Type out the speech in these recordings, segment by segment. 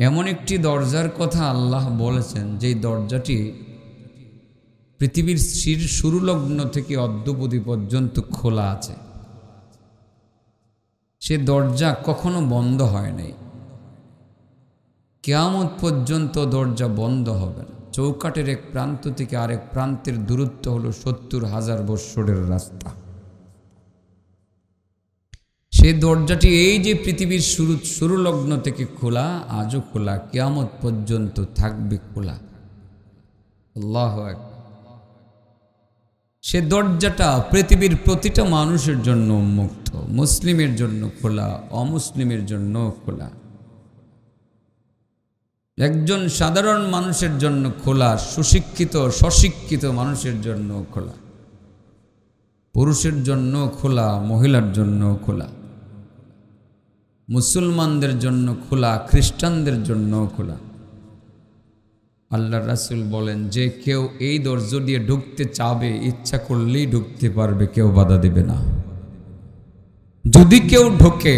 এমন একটি দরজার কথা আল্লাহ বলেছেন যেই দরজাটি পৃথিবীর শুরু লগ্ন থেকে অদ্যাবধি পর্যন্ত খোলা আছে। সে দরজা কখনো বন্ধ হয় নাই, কিয়ামত পর্যন্ত দরজা বন্ধ হবে না। চৌকাঠের এক প্রান্ত থেকে আরেক প্রান্তের দূরত্ব হলো ৭০,০০০ বৎসরের রাস্তা। সেই দরজাটি এই যে পৃথিবীর শুরু লগ্ন থেকে খোলা, আজও খোলা, কিয়ামত পর্যন্ত থাকবে খোলা। আল্লাহু আকবার। সে দরজাটা পৃথিবীর প্রতিটা মানুষের জন্য উন্মুক্ত, মুসলিমের জন্য খোলা, অমুসলিমের জন্য খোলা, একজন সাধারণ মানুষের জন্য খোলা, সুশিক্ষিত স্বশিক্ষিত মানুষের জন্য খোলা, পুরুষের জন্য খোলা, মহিলার জন্য খোলা, মুসলমানদের জন্য খোলা, খ্রিস্টানদের জন্য খোলা। আল্লাহ রাসূল বলেন, যে কেউ এই দরজা দিয়ে ঢুকতে চাবে, ইচ্ছা করলেই ঢুকতে পারবে, কেউ বাধা দিবে না। যদি কেউ ঢোকে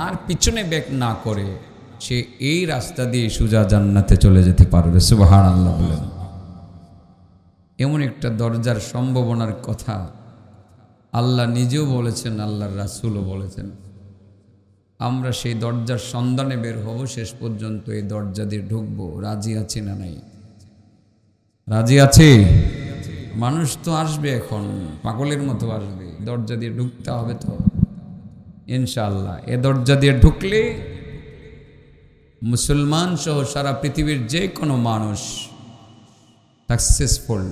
আর পিছনে ব্যাক না করে, সে এই রাস্তা দিয়ে সোজা জান্নাতে চলে যেতে পারবে। সুবহানাল্লাহ বলেন। এমন একটা দরজার সম্ভাবনার কথা আল্লাহ নিজেও বলেছেন, আল্লাহর রাসূলও বলেছেন। আমরা সেই দরজার সন্ধানে বের হব, শেষ পর্যন্ত এই দরজা দিয়ে ঢুকবো। রাজি আছি না নাই? রাজি আছি? মানুষ তো আসবে, এখন পাগলের মতো আসবে, দরজা দিয়ে ঢুকতে হবে তো ইনশাআল্লাহ। এ দরজা দিয়ে ঢুকলে মুসলমান সহ সারা পৃথিবীর যে কোনো মানুষ সাকসেসফুল,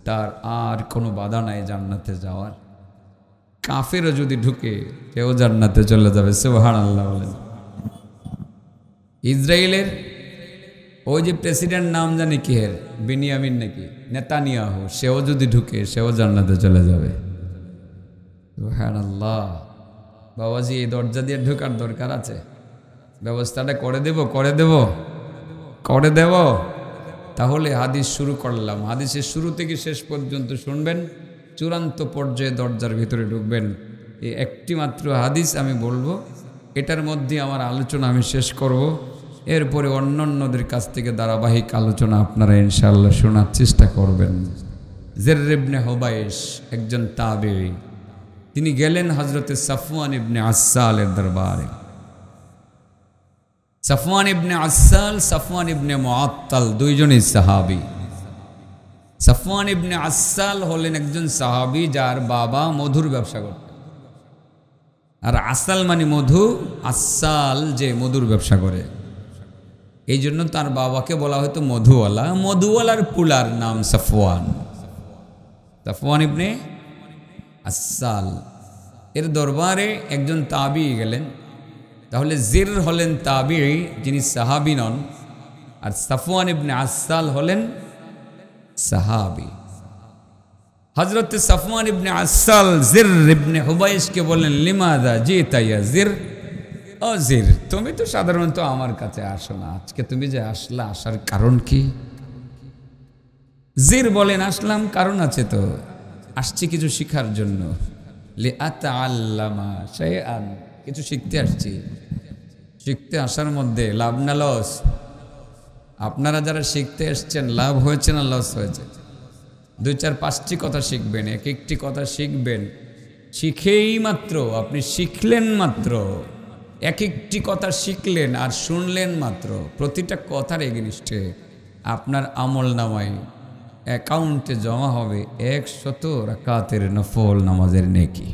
তার আর কোনো বাধা নাই জান্নাতে যাওয়ার। কাফেরও যদি ঢুকে, কেউ জান্নাতে চলে যাবে। সুবহানাল্লাহ বলেন। ইসরায়েলের ওই যে প্রেসিডেন্ট নাম জানি কি, হের বিনিয়ামিন নাকি নেতানিয়াহু, সেও যদি ঢুকে, সেও জান্নাতে চলে যাবে। সুবহানাল্লাহ। বাবাজি, এই দরজা দিয়ে ঢোকার দরকার আছে, ব্যবস্থাটা করে দেব। তাহলে হাদিস শুরু করলাম। হাদিসের শুরু থেকে শেষ পর্যন্ত শুনবেন, চূড়ান্ত পর্যায়ে দরজার ভিতরে ঢুকবেন। এই একটি মাত্র হাদিস আমি বলবো, এটার মধ্যে আমার আলোচনা আমি শেষ করব। এরপরে অন্যান্যদের কাছ থেকে ধারাবাহিক আলোচনা আপনারা ইনশাআল্লাহ শোনার চেষ্টা করবেন। জের ইবনে হুবাইশ একজন তাবেঈ, তিনি গেলেন হযরতে সাফওয়ান ইবনে আসালের দরবারে। সাফওয়ান ইবনে আসাল, সাফওয়ান ইবনে মুআত্তাল, দুইজনই সাহাবী। সাফওয়ান ইবনে আসাল হলেন একজন সাহাবী যার বাবা মধুর ব্যবসা করতেন। আর আসাল মানে মধু, আসাল যে মধুর ব্যবসা করে, এই জন্য তার বাবাকে বলা হতো মধুওয়ালা। মধুওয়ালার পুলার নাম সাফওয়ান, সাফওয়ান ইবনে আসাল। এর দরবারে একজন তাবিঈ গেলেন। তাহলে জির হলেন তাবিঈ, যিনি সাহাবী নন, আর সাফওয়ান ইবনে আসাল হলেন সাহাবী। হযরত সাফওয়ান ইবনে আসাল জির ইবনে হুবাইশকে বললেন, লিমাযা জিতা ইয়া জির? ও জির, তুমি তো সাধারণত আমার কাছে আসো না, আজকে তুমি যে আসলা, আসার কারণ কি? জির বলেন, আসলাম কারণ আছে তো, আসছি কিছু শিখার জন্য। লিআতাআল্লামা শাইআন, কিছু শিখতে আসছি। শিখতে আসার মধ্যে লাভ না লস? আপনারা যারা শিখতে এসছেন, লাভ হয়েছে না লস হয়েছে? 2-4-5টি কথা শিখবেন, এক একটি কথা শিখবেন। শিখেই মাত্র আপনি শিখলেন, মাত্র এক একটি কথা শিখলেন আর শুনলেন মাত্র, প্রতিটা কথার এগেইনস্টে আপনার আমল নামায় অ্যাকাউন্টে জমা হবে 100 রাকাতের নফল নামাজের নেকি।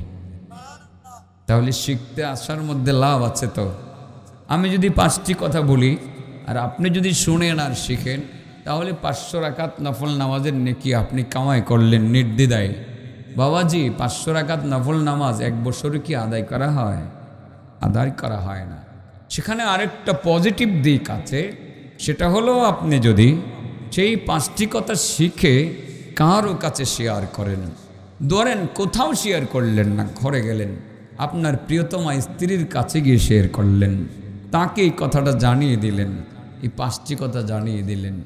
তাহলে শিখতে আসার মধ্যে লাভ আছে তো। আমি যদি 5টি কথা বলি আর আপনি যদি শুনেন আর শিখেন, তাহলে 500 রাকাত নফল নামাজের নেকি আপনি কামাই করলেন নির্দ্বিধায়। বাবাজি, 500 রাকাত নফল নামাজ 1 বছরে কি আদায় করা হয়? আদায় করা হয় না। সেখানে আরেকটা পজিটিভ দিক আছে, সেটা হলো আপনি যদি সেই 5টি কথা শিখে কারো কাছে শেয়ার করেন, ধরেন কোথাও শেয়ার করলেন না, ঘরে গেলেন, আপনার প্রিয়তমা স্ত্রীর কাছে গিয়ে শেয়ার করলেন, তাকে এই কথাটা জানিয়ে দিলেন, এই 5টি কথা জানিয়ে দিলেন,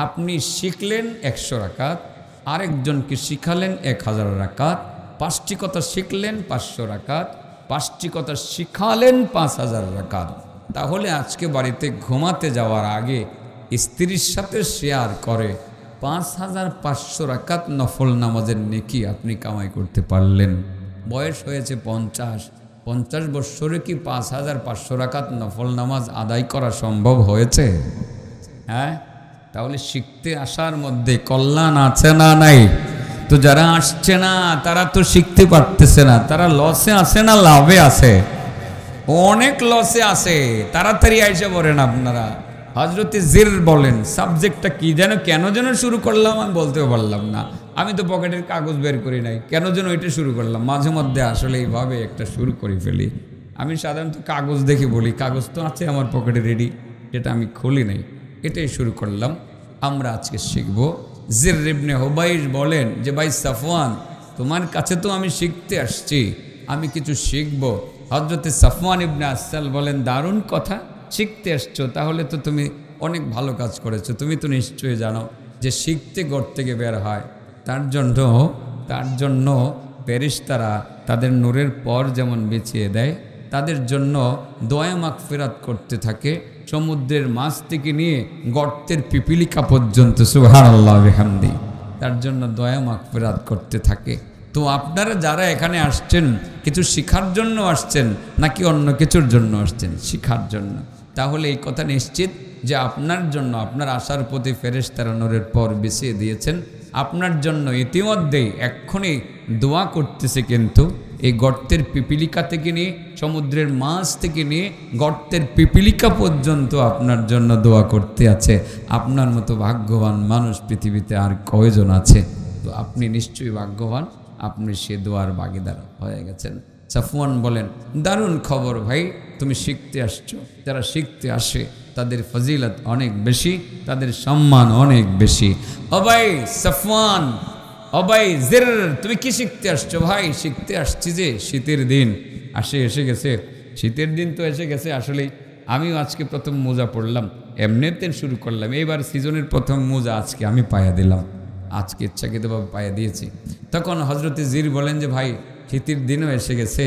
আপনি শিখলেন 100 রাকাত, আরেকজনকে শিখালেন 1000 রাকাত। 5টি কথা শিখলেন 500 রাকাত, 5টি কথা শিখালেন 5000 রাকাত। তাহলে আজকে বাড়িতে ঘুমাতে যাওয়ার আগে স্ত্রীর সাথে শেয়ার করে 5500 রাকাত নফল নামাজের নেকি আপনি কামাই করতে পারলেন। বয়স হয়েছে 50 বৎসরে কি 5500 রাকাত নফল নামাজ আদায় করা সম্ভব হয়েছে? হ্যাঁ, তাহলে শিখতে আসার মধ্যে কল্যাণ আছে না নাই? তো যারা আসছে না তারা তো শিখতে পারতেছে না, তারা লসে আছে না লাভে আছে? অনেক লসে আছে। তাড়াতাড়ি আইসা পড়েন আপনারা। হযরতে জির বলেন, সাবজেক্টটা কি যেন, কেন যেন শুরু করলাম আমি বলতেও পারলাম না। আমি তো পকেটের কাগজ বের করি নাই, কেন যেন ওইটা শুরু করলাম। মাঝে মধ্যে আসলে এইভাবে একটা শুরু করে ফেলি। আমি সাধারণত কাগজ দেখে বলি, কাগজ তো আছে আমার পকেটে রেডি, যেটা আমি খুলি নাই, এটাই শুরু করলাম। আমরা আজকে শিখব। জির ইবনে হুবাইশ বলেন যে ভাই সাফওয়ান, তোমার কাছে তো আমি শিখতে আসছি, আমি কিছু শিখব। হযরতে সাফওয়ান ইবনে আসাল বলেন, দারুণ কথা, শিখতে আসছো, তাহলে তো তুমি অনেক ভালো কাজ করেছো। তুমি তো নিশ্চয়ই জানো যে শিখতে ঘর থেকে বের হয়, তার জন্য ফেরেশতারা তাদের নূরের পর যেমন বিছিয়ে দেয়, তাদের জন্য দোয়া মাগফিরাত করতে থাকে সমুদ্রের মাছ থেকে নিয়ে গর্তের পিপিলিকা পর্যন্ত। সুবহানাল্লাহ বিহামদি। তার জন্য দোয়া মাগফিরাত করতে থাকে। তো আপনারা যারা এখানে আসছেন, কিছু শিখার জন্য আসছেন নাকি অন্য কিছুর জন্য আসছেন? শিখার জন্য। তাহলে এই কথা নিশ্চিত যে আপনার জন্য, আপনার আশার প্রতি ফেরেশতারা নূরের পর বিছিয়ে দিয়েছেন। আপনার জন্য ইতিমধ্যেই এক্ষুনি দোয়া করতেছে, কিন্তু এই গর্তের পিপিলিকা থেকে নিয়ে, সমুদ্রের মাছ থেকে নিয়ে গর্তের পিপিলিকা পর্যন্ত আপনার জন্য দোয়া করতে আছে। আপনার মতো ভাগ্যবান মানুষ পৃথিবীতে আর কয়জন আছে? তো আপনি নিশ্চয়ই ভাগ্যবান, আপনি সে দোয়ার ভাগীদার হয়ে গেছেন। সাফওয়ান বলেন, দারুণ খবর ভাই, তুমি শিখতে আসছো। যারা শিখতে আসে তাদের ফজিলত অনেক বেশি, তাদের সম্মান অনেক বেশি। ও ভাই সাফওয়ান, ও ভাই জির, তুমি কি শিখতে আসছো? ভাই শিখতে আসছি যে শীতের দিন এসে গেছে, শীতের দিন তো এসে গেছে। আসলে আমিও আজকে প্রথম মোজা পড়লাম, এমনিতে শুরু করলাম। এইবার সিজনের প্রথম মোজা আজকে আমি পায়া দিলাম, আজকে ইচ্ছাকৃতভাবে পায়া দিয়েছি। তখন হযরতে জির বলেন যে ভাই শীতের দিনও এসে গেছে,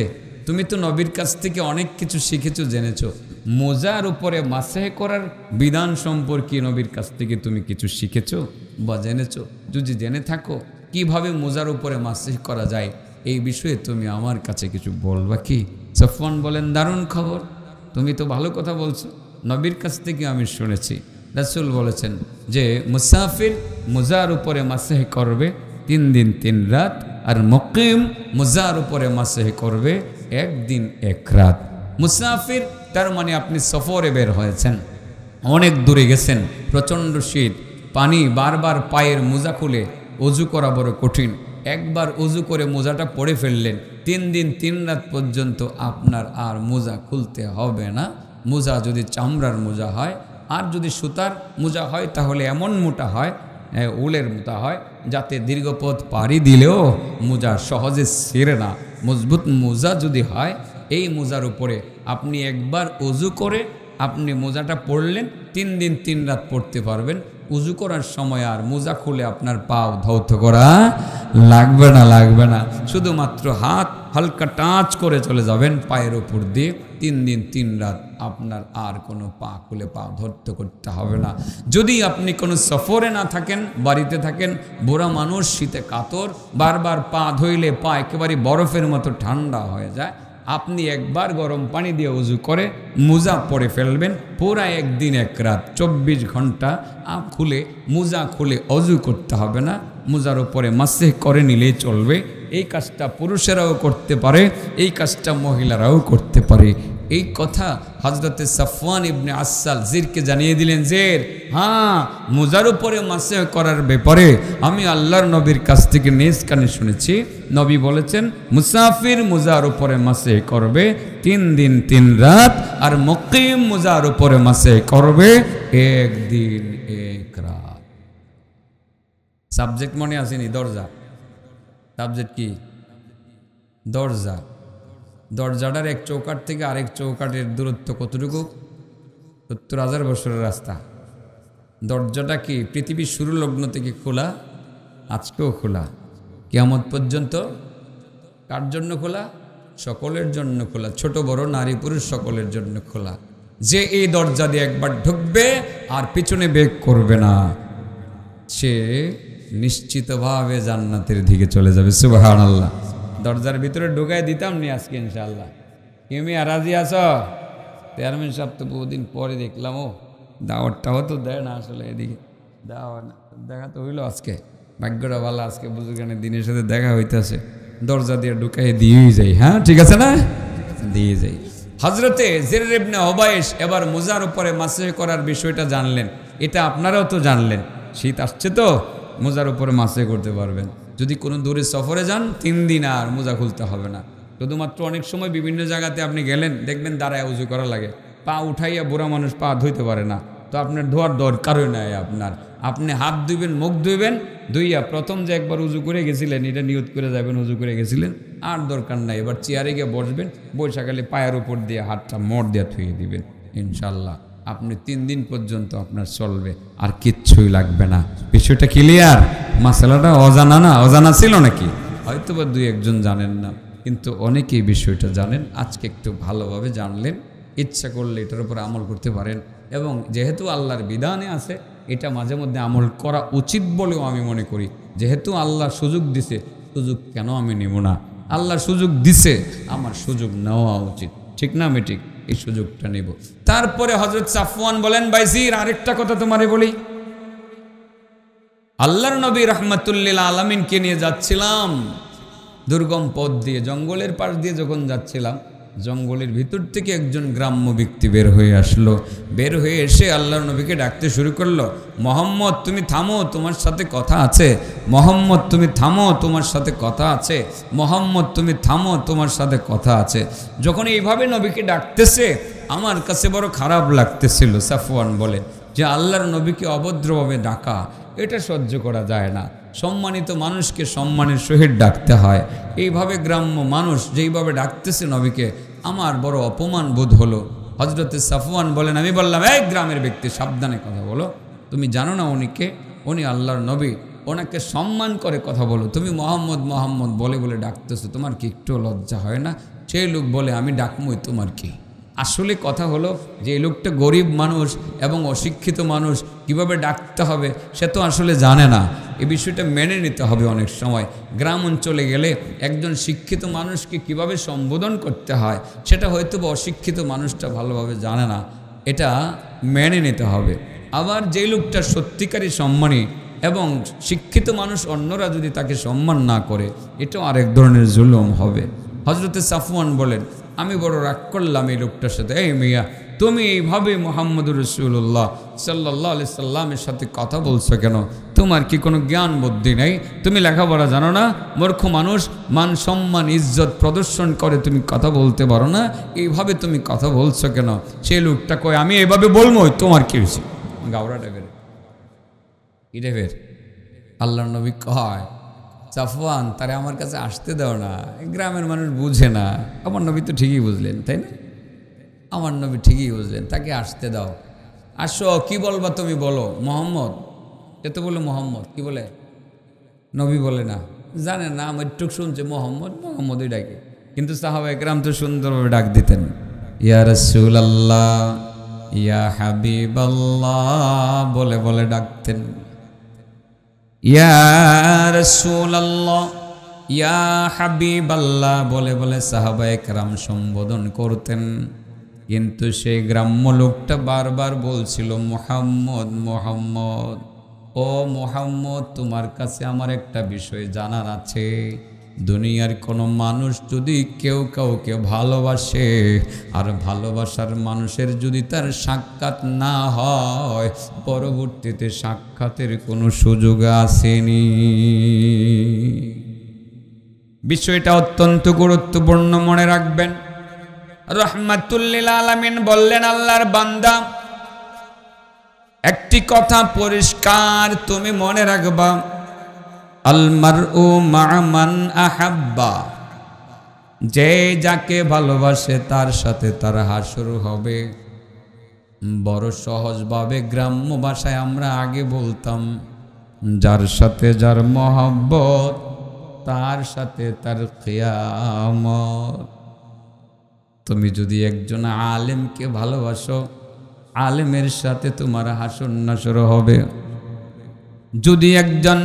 তুমি তো নবীর কাছ থেকে অনেক কিছু শিখেছো, জেনেছো। মোজার উপরে মাসেহ করার বিধান সম্পর্কে নবীর কাছ থেকে তুমি কিছু শিখেছো বা জেনেছো? যদি জেনে থাকো কিভাবে মোজার উপরে মাসেহ করা যায়, এই বিষয়ে তুমি আমার কাছে কিছু বলবা কি? সাফওয়ান বলেন, দারুণ খবর, তুমি তো ভালো কথা বলছো, নবীর কাছ থেকে আমি শুনেছি। রাসূল বলেছেন যে মুসাফির মোজার উপরে মাসেহ করবে 3 দিন 3 রাত, আর মুকিম মোজার উপরে মাসেহ করবে 1 দিন 1 রাত। মুসাফির তার মানে আপনি সফরে বের হয়েছেন, অনেক দূরে গেছেন, প্রচণ্ড শীত, পানি বারবার পায়ের মোজা খুলে অজু করা বড় কঠিন। একবার অজু করে মোজাটা পরে ফেললেন, 3 দিন 3 রাত পর্যন্ত আপনার আর মোজা খুলতে হবে না। মোজা যদি চামড়ার মোজা হয়, আর যদি সুতার মোজা হয় তাহলে এমন মোটা হয়, উলের মোটা হয়, যাতে দীর্ঘপথ পাড়ি দিলেও মোজা সহজে ছিঁড়ে না। মজবুত মোজা যদি হয়, এই মোজার উপরে আপনি একবার অজু করে আপনি মোজাটা পরলেন, 3 দিন 3 রাত পড়তে পারবেন। উজু করার সময় আর মোজা খুলে আপনার পাও ধৌত করা লাগবে না, শুধুমাত্র হাত হালকা টাচ করে চলে যাবেন পায়ের উপর দিয়ে। 3 দিন 3 রাত আপনার আর কোনো পা খুলে পা ধরতে করতে হবে না। যদি আপনি কোনো সফরে না থাকেন, বাড়িতে থাকেন, বুড়া মানুষ, শীতে কাতর, বারবার পা ধুইলে পা একেবারে বরফের মতো ঠান্ডা হয়ে যায়, আপনি একবার গরম পানি দিয়ে উজু করে মোজা পরে ফেলবেন। পুরা 1 দিন 1 রাত 24 ঘন্টা মোজা খুলে অজু করতে হবে না, মোজার উপরে মাসেহ করে নিলেই চলবে। এই কাজটা পুরুষেরাও করতে পারে, এই কাজটা মহিলারাও করতে পারে। এই কথা হযরতে সাফওয়ান ইবনে আসাল জিরকে জানিয়ে দিলেন। জির, হ্যাঁ, মোজার উপরে মাসেহ করার ব্যাপারে আমি আল্লাহর নবীর কাছ থেকে নিজ কানে শুনেছি। নবী বলেছেন মুসাফির মোজার উপরে মাসেহ করবে 3 দিন 3 রাত, আর মুকিম মোজার উপরে মাসেহ করবে 1 দিন 1 রাত। সাবজেক্ট মনে আসেনি? দরজা। সাবজেক্ট কি? দরজা। দরজাটার এক চৌকাট থেকে আরেক চৌকাটের দূরত্ব কতটুকু? 70,000 বছরের রাস্তা। দরজাটা কি পৃথিবীর শুরু লগ্ন থেকে খোলা, আজকেও খোলা, কিয়ামত পর্যন্ত। কার জন্য খোলা? সকলের জন্য খোলা, ছোট বড় নারী পুরুষ সকলের জন্য খোলা। যে এই দরজা দিয়ে একবার ঢুকবে আর পিছনে বেক করবে না, সে নিশ্চিতভাবে জান্নাতের দিকে চলে যাবে। সুবহানাল্লাহ। দরজার ভিতরে ঢুকাই দিতাম নি আজকে ইনশাআল্লাহ। তুমি রাজি আছো? চেয়ারম্যান সাহেব তো বহুদিন পরে দেখলাম, ও দাওয়াতটাও তো দেয় না আসলে, এদিকে দেখা তো হইলো আজকে, ভাগ্যটা ভালো, আজকে বুজুর্গানের দিনের সাথে দেখা হইতেছে, দরজা দিয়ে ঢুকাই দিয়েই যাই। হ্যাঁ ঠিক আছে না, দিয়ে যাই। হজরতে জেরের ইবনে হুবাইশ এবার মোজার উপরে মাসে করার বিষয়টা জানলেন, এটা আপনারাও তো জানলেন, শীত আসছে তো মোজার উপরে মাসে করতে পারবেন। যদি কোনো দূরে সফরে যান 3 দিন আর মোজা খুলতে হবে না। শুধুমাত্র অনেক সময় বিভিন্ন জায়গাতে আপনি গেলেন, দেখবেন দাঁড়ায় উজু করা লাগে, পা উঠাইয়া বুড়া মানুষ পা ধুইতে পারে না, তো আপনার ধোয়ার দরকারই নাই। আপনি হাত ধুইবেন, মুখ ধুইবেন, ধুইয়া প্রথম যে একবার উজু করে গেছিলেন এটা নিয়ত করে যাবেন উজু করে গেছিলেন, আর দরকার নাই। এবার চেয়ারে গিয়ে বসবেন, বৈশাখালে পায়ের উপর দিয়ে হাতটা মোড় দিয়ে থুয়ে দিবেন, ইনশাল্লাহ আপনি 3 দিন পর্যন্ত আপনার চলবে, আর কিচ্ছুই লাগবে না। বিষয়টা ক্লিয়ার? মাসালাটা অজানা না? অজানা ছিল নাকি? হয়তো বা 2-1 জন জানেন না, কিন্তু অনেকেই বিষয়টা জানেন। আজকে একটু ভালোভাবে জানলেন, ইচ্ছা করলে এটার উপর আমল করতে পারেন। এবং যেহেতু আল্লাহর বিধানে আছে, এটা মাঝে মধ্যে আমল করা উচিত বলেও আমি মনে করি। যেহেতু আল্লাহ সুযোগ দিছে, সুযোগ কেন আমি নেব না? আল্লাহ সুযোগ দিছে, আমার সুযোগ নেওয়া উচিত, ঠিক না? আমি ঠিক এই সুযোগটা নেব। তারপরে হযরত সাফওয়ান বলেন, ভাইজির আরেকটা কথা তোমারে বলি, আল্লাহর নবী রাহমাতুল্লিল আলামিনকে নিয়ে যাচ্ছিলাম দুর্গম পথ দিয়ে, জঙ্গলের পাশ দিয়ে যখন যাচ্ছিলাম, জঙ্গলের ভিতর থেকে একজন গ্রাম্য ব্যক্তি বের হয়ে আসলো। বের হয়ে এসে আল্লাহর নবীকে ডাকতে শুরু করলো, মোহাম্মদ তুমি থামো, তোমার সাথে কথা আছে। মোহাম্মদ তুমি থামো, তোমার সাথে কথা আছে। মোহাম্মদ তুমি থামো, তোমার সাথে কথা আছে। যখন এইভাবে নবীকে ডাকতেছে, আমার কাছে বড় খারাপ লাগতেছিল। সাফওয়ান বলে যে আল্লাহর নবীকে অভদ্রভাবে ডাকা, এটা সহ্য করা যায় না। সম্মানিত মানুষকে সম্মানের সহিত ডাকতে হয়। এইভাবে গ্রাম্য মানুষ যেইভাবে ডাকতেছে নবীকে, আমার বড় অপমান বোধ হলো। হযরতে সাফওয়ান বলেন, আমি বললাম, এই গ্রামের ব্যক্তি সাবধানে কথা বলো, তুমি জানো না উনিকে? উনি আল্লাহর নবী, ওনাকে সম্মান করে কথা বলো। তুমি মোহাম্মদ মোহাম্মদ বলে বলে ডাকতেছো, তোমার কি একটু লজ্জা হয় না? সেই লোক বলে, আমি ডাকমই, তোমার কি? আসলে কথা হলো যে এই লোকটা গরিব মানুষ এবং অশিক্ষিত মানুষ, কিভাবে ডাকতে হবে সে তো আসলে জানে না। এই বিষয়টা মেনে নিতে হবে। অনেক সময় গ্রাম অঞ্চলে গেলে একজন শিক্ষিত মানুষকে কিভাবে সম্বোধন করতে হয় সেটা হয়তো বা অশিক্ষিত মানুষটা ভালোভাবে জানে না, এটা মেনে নিতে হবে। আবার যে লোকটা সত্যিকারই সম্মানী এবং শিক্ষিত মানুষ, অন্যরা যদি তাকে সম্মান না করে, এটাও আরেক ধরনের জুলুম হবে। হযরতে সাফওয়ান বলেন, আমি বড় রাগ করলাম এই লোকটার সাথে। এই মিয়া, তুমি এইভাবে মুহাম্মদুর রাসূলুল্লাহ সাল্লাল্লাহু আলাইহি সাল্লামের সাথে কথা বলছো কেন? তোমার কি কোনো জ্ঞান বুদ্ধি নেই? তুমি লেখাপড়া জানো না? মূর্খ মানুষ, মান সম্মান ইজ্জত প্রদর্শন করে তুমি কথা বলতে পারো না, এইভাবে তুমি কথা বলছো কেন? সেই লোকটা কয়, আমি এভাবে বলবো, তোমার কি হয়েছে? গাওরা টাইপের এটা ফের আল্লাহর নবী কয়, সাফওয়ান তারে আমার কাছে আসতে দাও না, গ্রামের মানুষ বুঝে না। আমার নবী তো ঠিকই বুঝলেন, তাই না? আমার নবী ঠিকই বুঝলেন, তাকে আসতে দাও। আসো, কি বলবা তুমি বলো। মোহাম্মদ, এ তো বলে মোহাম্মদ, কি বলে? নবী বলে না, জানে না, আমার একটু শুনছে মোহাম্মদ মোহাম্মদই ডাকে। কিন্তু সাহাবায়ে কেরাম তো সুন্দরভাবে ডাক দিতেন, ইয়া রাসূলুল্লাহ, ইয়া হাবিবাল্লাহ বলে বলে ডাকতেন। ইয়া রাসূলুল্লাহ, ইয়া হাবিবাল্লাহ বলে বলে সাহাবায়ে কেরাম সম্বোধন করতেন। কিন্তু সেই গ্রাম্য লোকটা বারবার বলছিল, মুহাম্মদ মুহাম্মদ, ও মুহাম্মদ, তোমার কাছে আমার একটা বিষয় জানার আছে। দুনিয়ার কোনো মানুষ যদি কেউ কাউকে ভালোবাসে, আর ভালোবাসার মানুষের যদি তার সাক্ষাৎ না হয়, পরবর্তীতে সাক্ষাতের কোনো সুযোগ আসেনি। বিষয়টা অত্যন্ত গুরুত্বপূর্ণ, মনে রাখবেন। রাহমাতুল্লিল আলামিন বললেন, আল্লাহর বান্দা, একটি কথা পরিষ্কার তুমি মনে রাখবা, আল মারউ মা মান আহাব্বা, যে যাকে ভালোবাসে তার সাথে তার হাসর হবে। বড় সহজভাবে গ্রাম্য ভাষায় আমরা আগে বলতাম, যার সাথে যার মহব্বত তার সাথে তার কিয়ামত। তুমি যদি একজন আলেমকে ভালোবাসো, আলেমের সাথে তোমার হাসর নাসর হবে। যদি একজন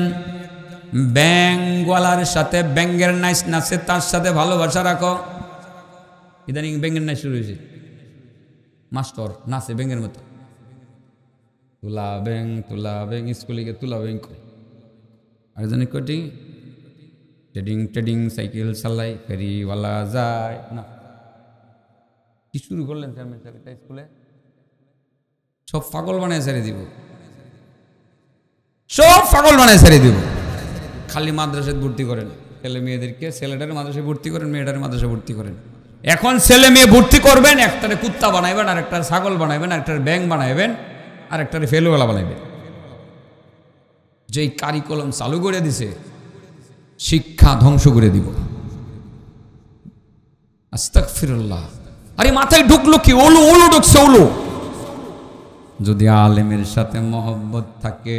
ব্যাঙ্গওয়ালার সাথে ব্যাঙ্গের নাচ নাচে তার সাথে ভালোবাসা রাখো, ইদানিং ব্যাঙ্গের নাচ শুরু হয়েছে, মাস্টার নাচে ব্যাঙ্গের মতো, তুলা ব্যাং স্কুলে গিয়ে তুলা ব্যাং করে, আরেকজনে কটি ট্রেডিং সাইকেল চালাই, ফেরিওয়ালা যায় না। কি শুরু করলেন স্কুলে? সব পাগল বানায় ছেড়ে দিব, সব পাগল বানায় ছেড়ে দিব। খালি মাদ্রাসায় ভর্তি করেন ছেলে মেয়েদেরকে, ছেলেটার মাদ্রাসায় ভর্তি করেন, মেয়েটার মাদ্রাসায় ভর্তি করেন। এখন ছেলে মেয়ে ভর্তি করবেন, একটারে কুত্তা বানাইবেন, আর একটার ছাগল বানাইবেন, আর একটার ব্যাং বানাইবেন, আর একটারে ফেলুওয়ালা বানাইবেন। যেই কারিকুলাম চালু করে দিছে, শিক্ষা ধ্বংস করে দিব। আস্তাগফিরুল্লাহ। আরে মাথায় ঢুকলো কি? ওলু ঢুকছে, ওলু। যদি আলেমের সাথে মহব্বত থাকে,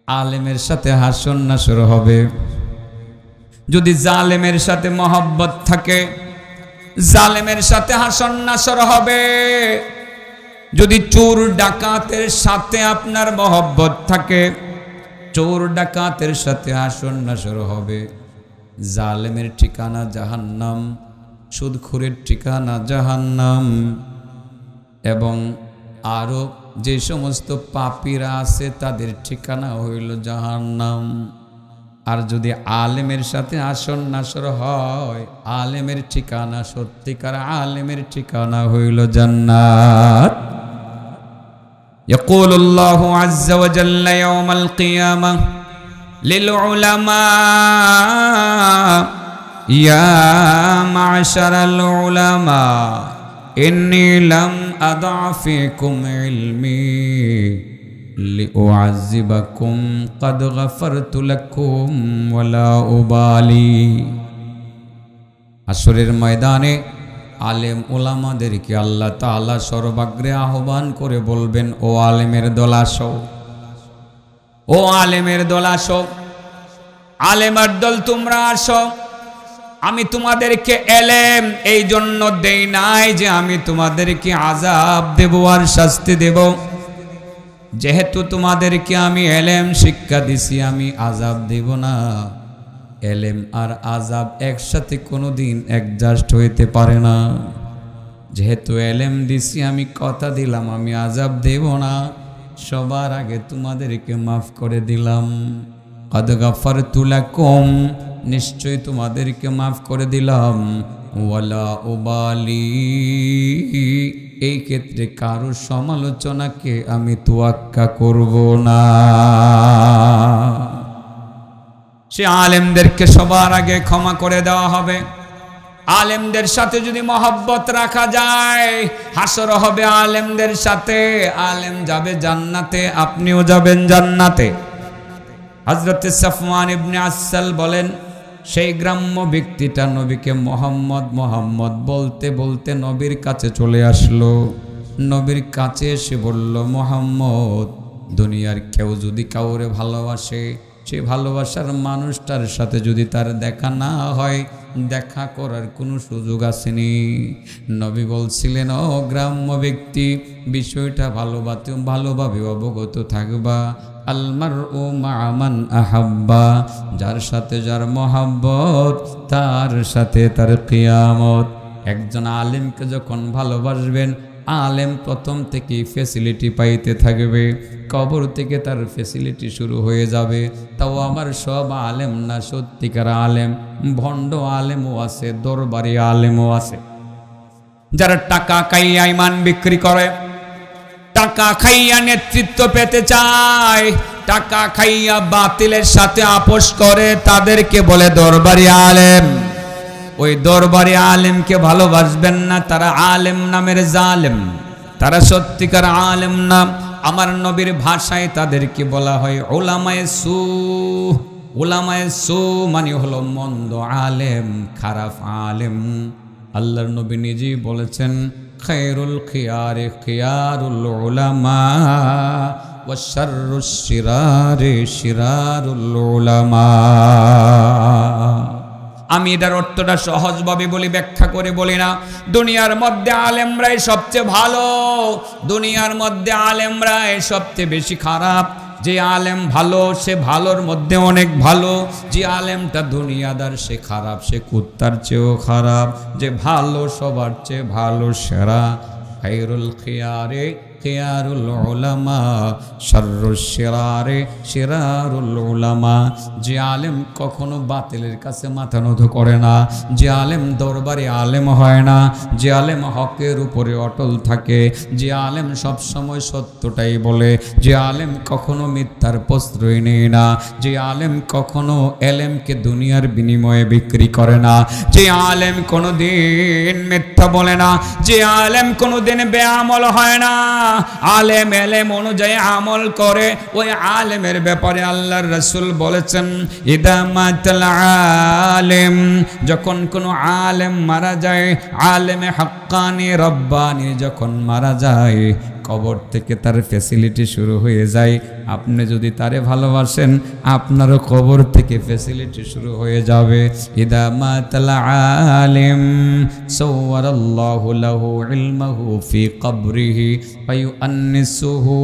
আলেমের সাথে হাসর নাসর হবে। যদি জালেমের সাথে মহব্বত থাকে, জালেমের সাথে হাসর নাসর হবে। যদি চোর ডাকাতের সাথে আপনার মহব্বত থাকে, চোর ডাকাতের সাথে হাসর নাসর হবে। জালেমের ঠিকানা জাহান্নাম, সুদখোরের ঠিকানা জাহান্নাম, এবং আরো যে সমস্ত পাপীরা আছে তাদের ঠিকানা হইল জাহান্নাম। আর যদি আলেমের সাথে হাসর নাসর হয়, আলেমের ঠিকানা, সত্যিকার আলেমের ঠিকানা হইল জান্নাত। يقول الله عز وجل يوم القيامة للعلماء يا معشر العلماء إني لم أضع فيكم علمي لأعذبكم قد غفرت لكم ولا أبالي। হাসরের ময়দানে আলেম ওলামাদেরকে আল্লাহ তাআলা সর্বাগ্রে আহ্বান করে বলবেন, ও আলেমের দল আসো, ও আলেমের দল আসো, আলেমের দল তোমরা আসো। আমি তোমাদেরকে এলেম এই জন্য দেই নাই যে আমি তোমাদেরকে আযাব দেব আর শাস্তি দেব। যেহেতু তোমাদেরকে আমি এলেম শিক্ষা দিছি, আমি আযাব দেব না। এলেম আর আযাব একসাথে কোনোদিন অ্যাডজাস্ট হইতে পারে না। যেহেতু এলেম দিছি, আমি কথা দিলাম আমি আযাব দেব না। সবার আগে তোমাদেরকে মাফ করে দিলাম। কদ গাফারতু লাকুম, নিশ্চয় তোমাদেরকে মাফ করে দিলাম। ওয়ালা উবালি, এই ক্ষেত্রে কারো সমালোচনাকে আমি তোয়াক্কা করব না। সে আলেমদেরকে সবার আগে ক্ষমা করে দেওয়া হবে। আলেমদের সাথে যদি মহব্বত রাখা যায়, হাসর হবে আলেমদের সাথে। আলেম যাবে জান্নাতে, আপনিও যাবেন জান্নাতে। হযরত সাফওয়ান ইবনে আসাল বলেন, সেই গ্রাম্য ব্যক্তিটা নবীকে মোহাম্মদ মোহাম্মদ বলতে বলতে নবীর কাছে চলে আসলো। নবীর কাছে এসে বলল, মোহাম্মদ, দুনিয়ার কেউ যদি কাউরে ভালোবাসে, সে ভালোবাসার মানুষটার সাথে যদি তার দেখা না হয়, দেখা করার কোনো সুযোগ আসেনি। নবী বলছিলেন, ও গ্রাম্য ব্যক্তি, বিষয়টা ভালোভাবে অবগত থাকবা। আলমারউ মা'a মান আহাব্বা, যার সাথে যার মহব্বত তার সাথে তার কিয়ামত। একজন আলেমকে যখন ভালোবাসবেন, আলেম প্রথম থেকে ফেসিলিটি পাইতে থাকবে। কবর থেকে তার ফেসিলিটি শুরু হয়ে যাবে। তাও আমার সব আলেম না, সত্যিকার আলেম, ভণ্ড আলেমও আছে, দরবারি আলেমও আছে। যারা টাকা খাইয়া ইমান বিক্রি করে, টাকা খাইয়া নেতৃত্ব পেতে চায়, টাকা খাইয়া বাতিলের সাথে আপোষ করে, তাদেরকে বলে দরবারি আলেম। ওই দরবারি আলেমকে ভালোবাসবেন না, তারা আলেম নামের জালেম, তারা সত্যিকার আলেম না। আমার নবীর ভাষায় তাদেরকে বলা হয় উলামায়ে সু। উলামায়ে সু মানে হলো মন্দ আলেম, খারাপ আলেম। আল্লাহর নবী নিজেই বলেছেন, খায়রুল খিয়ারে খিয়ারুল উলামা ওয়া শাররুশ শিরারে শিরারুল উলামা। আমি এটার অর্থটা সহজভাবে বলি, ব্যাখ্যা করে বলি না। দুনিয়ার মধ্যে আলেমরাই সবচেয়ে ভালো, দুনিয়ার মধ্যে আলেমরাই সবচেয়ে বেশি খারাপ। যে আলেম ভালো সে ভালোর মধ্যে অনেক ভালো, যে আলেমটা দুনিয়াদার সে খারাপ, সে কুত্তার চেয়েও খারাপ। যে ভালো সবার চেয়ে ভালো সেরা, খায়রুল খিয়ারে খিয়ারুল উলামা শাররুশ শিরারে শিরারুল উলামা। যে আলেম কখনো বাতিলের কাছে মাথা নত করে না, যে আলেম দরবারে আলেম হয় না, যে আলেম হকের উপরে অটল থাকে, যে আলেম সব সময় সত্যটাই বলে, যে আলেম কখনো মিথ্যার প্রশ্রয় নেয় না, যে আলেম কখনো এলেমকে দুনিয়ার বিনিময়ে বিক্রি করে না, যে আলেম কোনোদিন মিথ্যা বলে না, যে আলেম কোনোদিন বেআমল হয় না, আলেম এলেম অনুযায়ী আমল করে, ওই আলেমের ব্যাপারে আল্লাহর রাসূল বলেছেন ইদা মাতাল আলেম, যখন কোনো আলেম মারা যায়, আলেমে হাক্কানি রব্বানি যখন মারা যায়, কবর থেকে তার ফ্যাসিলিটি শুরু হয়ে যায়। আপনি যদি তারে ভালোবাসেন, আপনারও কবর থেকে ফ্যাসিলিটি শুরু হয়ে যাবে। ইদা মাতাল আলিম সাওয়ারাল্লাহু লাহু ইলমাহু ফি কবরিহি ফায়ুআন্নিসুহু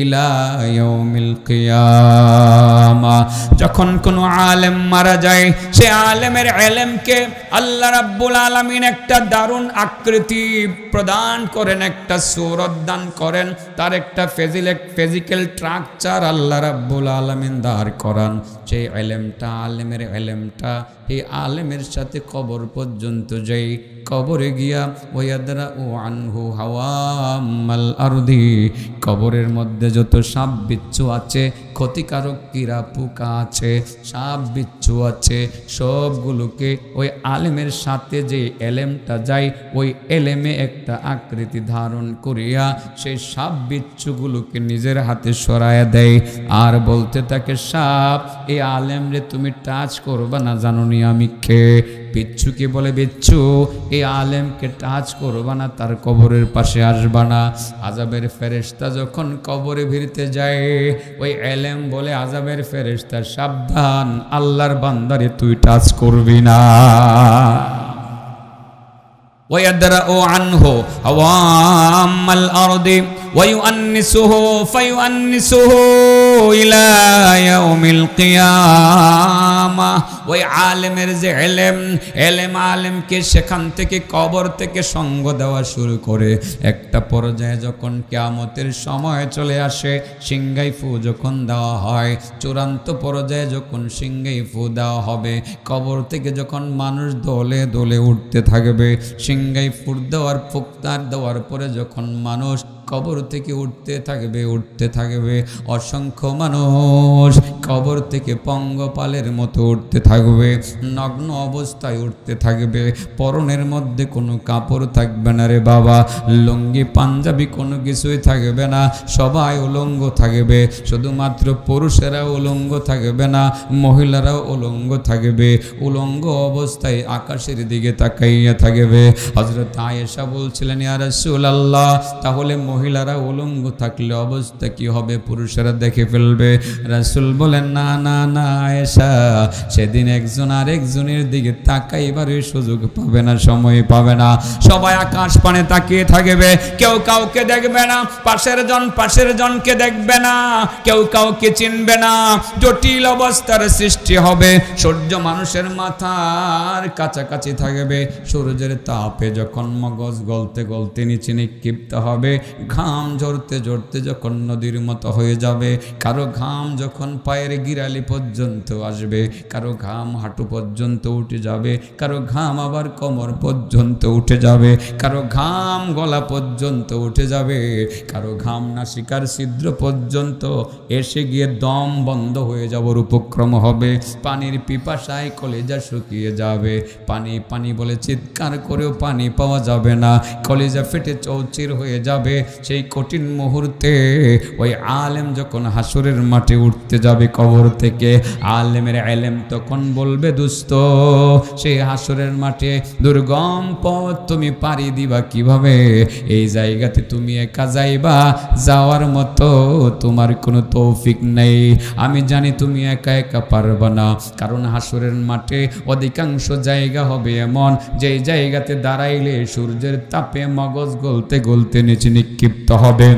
ইলা ইয়াউমিল কিয়ামা। যখন কোনো আলেম মারা যায়, সে আলেমের ইলমকে আল্লাহ রাব্বুল আলামিন একটা দারুণ আকৃতি প্রদান করেন, একটা সূরত দান করেন, তার একটা ফিজিক্যাল স্ট্রাকচার আল্লাহ রাব্বুল আলামিন দাঁড় করান। সেই ইলমটা, আলেমের ইলমটা এই আলেমের সাথে কবর পর্যন্ত যাই, কবরে গিয়া ওয়ায়াদরাউ আনহু হাওয়ামাল আরদি, কবরের মধ্যে যত সাপ বিচ্ছু আছে, ক্ষতিকারক কীরা পোকা আছে, সাপ বিচ্ছু আছে, সবগুলোকে ওই আলেমের সাথে যে এলেমটা যায়, ওই এলেমে একটা আকৃতি ধারণ করিয়া সেই সাপ বিচ্ছুগুলোকে নিজের হাতে সরাইয়া দেয়, আর বলতে থাকে সাপ এই আলেম রে তুমি টাচ করবা না, জানোনি আমি কে? বিচ্ছুকে বলে বিচ্ছু এই আলেমকে টাচ করবা না, তার কবরের পাশে আসবা না। আযাবের ফেরেশতা যখন কবরে ভিড়তে যায়, ওই এলেম বলে আযাবের ফেরেশতা সাবধান, আল্লাহর বান্দারে তুই টাচ করবি না। ওয়ায়াদরাউ আনহু হাওয়ামাল আরদি ওয়ায়ুআন্নিসুহু ফায়ুআন্নিসুহু ইলা ইয়াউমিল কিয়ামা। ওই আলেমের যে এলেম আলেমকে সেখান থেকে কবর থেকে সঙ্গ দেওয়া শুরু করে, একটা পর্যায়ে যখন কিয়ামতের সময় চলে আসে, সিংহাই ফু যখন দেওয়া হয়, চূড়ান্ত পর্যায়ে যখন সিংহাই ফু দেওয়া হবে, কবর থেকে যখন মানুষ দলে দলে উঠতে থাকবে, সিংহাই ফুর দেওয়ার ফুকতার দেওয়ার পরে যখন মানুষ কবর থেকে উঠতে থাকবে, অসংখ্য মানুষ কবর থেকে পঙ্গপালের মতো উঠতে থাকবে, নগ্ন অবস্থায় উঠতে থাকবে, পরনের মধ্যে কোনো কাপড় থাকবে না রে বাবা, লুঙ্গি পাঞ্জাবি কোনো কিছুই থাকবে না, সবাই উলঙ্গ থাকবে। শুধুমাত্র পুরুষেরা উলঙ্গ থাকবে না, মহিলারাও উলঙ্গ থাকবে, উলঙ্গ অবস্থায় আকাশের দিকে তাকাইয়া থাকবে। হযরত আয়েশা বলছিলেন ইয়া রাসূলুল্লাহ, তাহলে মহিলারা উলঙ্গ থাকলে অবস্থা কি হবে? পুরুষেরা দেখে ফেলবে। রাসূল বলেন না না না আয়েশা, সেদিন একজন আরেকজনের দিকে তাকাইবারের সুযোগ পাবে না, সময় পাবে না, সবাই আকাশ পানে তাকিয়ে থাকবে, কেউ কাউকে দেখবে না, পাশের জনকে দেখবে না, কেউ কাউকে চিনবে না, জটিল অবস্থার সৃষ্টি হবে। সূর্য মানুষের মাথার কাছাকাছি থাকবে, সূর্যের তাপে যখন মগজ গলতে গলতে নিচে নিক্ষিপ্ত হবে, ঘাম ঝরতে ঝরতে যখন নদীর মতো হয়ে যাবে, কারো ঘাম যখন পায়ের গিরালি পর্যন্ত আসবে, কারো ঘাম হাঁটু পর্যন্ত উঠে যাবে, কারো ঘাম আবার কোমর পর্যন্ত উঠে যাবে, কারো ঘাম গলা পর্যন্ত উঠে যাবে, কারো ঘাম নাসিকার ছিদ্র পর্যন্ত এসে গিয়ে দম বন্ধ হয়ে যাওয়ার উপক্রম হবে, পানির পিপাসায় কলেজা শুকিয়ে যাবে, পানি পানি বলে চিৎকার করেও পানি পাওয়া যাবে না, কলেজা ফেটে চৌচির হয়ে যাবে। সেই কঠিন মুহূর্তে ওই আলেম যখন হাসরের মাঠে উঠতে যাবে, কবর থেকে আলেমের ইলম তখন বলবে দোস্ত সেই হাসরের মাঠে দুর্গম পথ তুমি পাড়ি দিবা কিভাবে? এই জায়গাতে তুমি একা যাইবা, যাওয়ার মতো তোমার কোনো তৌফিক নেই। আমি জানি তুমি একা একা পারবা না, কারণ হাসরের মাঠে অধিকাংশ জায়গা হবে এমন যে জায়গাতে দাঁড়াইলে সূর্যের তাপে মগজ গলতে গলতে নিচে নিক্ষিপ্ত হবে।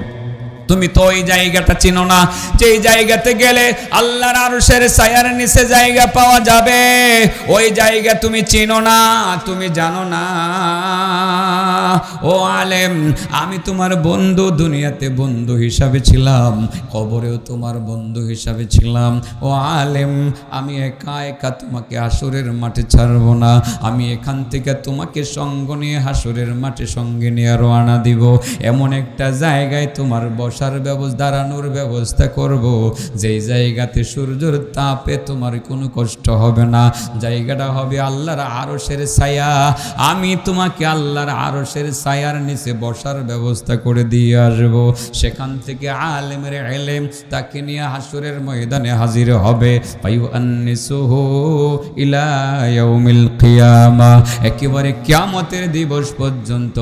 তুমি তো ওই জায়গাটা চিনো না, যেই জায়গাতে গেলে আল্লাহর আরশের ছায়ার নিচে জায়গা পাওয়া যাবে, ওই জায়গা তুমি চিনো না, তুমি জানো না। ও আলেম, আমি তোমার বন্ধু, দুনিয়াতে বন্ধু হিসাবে ছিলাম, কবরেও তোমার বন্ধু হিসাবে ছিলাম। ও আলেম, আমি একা একা তোমাকে হাসরের মাঠে ছাড়ব না, আমি এখান থেকে তোমাকে সঙ্গ নিয়ে হাসরের মাঠে সঙ্গে নিয়ে রওনা দিব। এমন একটা জায়গায় তোমার বসার ব্যবস্থা, দাঁড়ানোর ব্যবস্থা করব, যেই জায়গাতে সূর্যের তাপে তোমার কোনো কষ্ট হবে না। জায়গাটা হবে আল্লাহর আরশের ছায়া। আমি তোমাকে আল্লাহর আরশের ছায়ার নিচে বসার ব্যবস্থা করে দিয়ে আসব। সেখান থেকে আলেমের ইলম তাকে নিয়ে হাসরের ময়দানে হাজির হবে। ফায়ুআন্নিসুহু ইলা ইয়াউমিল কিয়ামা, একেবারে কিয়ামতের দিবস পর্যন্ত